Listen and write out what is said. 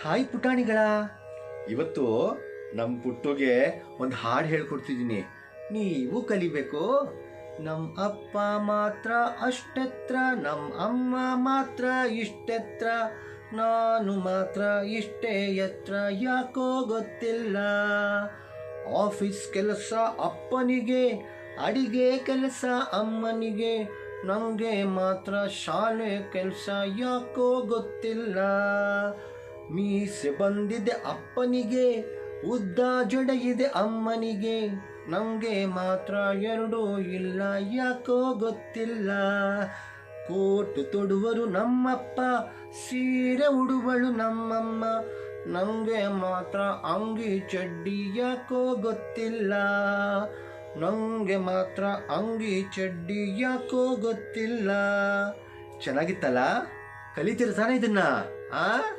Hi ಪುಟಾಣಿಗಳ. ಇವತ್ತು ನಮ್ಮ ಪುಟ್ಟುಗೆ ಒಂದು ಹಾಡು ಹೇಳ್ಕೊಡ್ತಿದ್ದೀನಿ, ನೀವು ಕಲಿಬೇಕು. ನಮ್ಮ ಅಪ್ಪ ಮಾತ್ರ ಅಷ್ಟೆತ್ರ, ನಮ್ಮ ಅಮ್ಮ ಮಾತ್ರ ಇಷ್ಟೆತ್ರ, ನಾನು ಮಾತ್ರ ಇಷ್ಟೇ ಎತ್ರ, ಯಾಕೋ ಗೊತ್ತಿಲ್ಲ. ಆಫೀಸ್ ಕೆಲಸ ಅಪ್ಪನಿಗೆ, ಅಡಿಗೆ ಕೆಲಸ ಅಮ್ಮನಿಗೆ, ನನಗೆ ಮಾತ್ರ ಶಾಲೆ ಕೆಲಸ ಯಾಕೋ ಗೊತ್ತಿಲ್ಲ. ಮೀಸೆ ಬಂದಿದೆ ಅಪ್ಪನಿಗೆ, ಉದ್ದ ಜಡ ಇದೆ ಅಮ್ಮನಿಗೆ, ನನಗೆ ಮಾತ್ರ ಎರಡೂ ಇಲ್ಲ ಯಾಕೋ ಗೊತ್ತಿಲ್ಲ. ಕೋಟು ತೊಡುವರು ನಮ್ಮಪ್ಪ, ಸೀರೆ ಉಡುವಳು ನಮ್ಮಮ್ಮ, ನನಗೆ ಮಾತ್ರ ಅಂಗಿ ಚಡ್ಡಿ ಯಾಕೋ ಗೊತ್ತಿಲ್ಲ. ನನಗೆ ಮಾತ್ರ ಅಂಗಿ ಚಡ್ಡಿ ಯಾಕೋ ಗೊತ್ತಿಲ್ಲ. ಚೆನ್ನಾಗಿತ್ತಲ್ಲ? ಕಲಿತಿರ್ತಾನೆ ಇದನ್ನ ಆ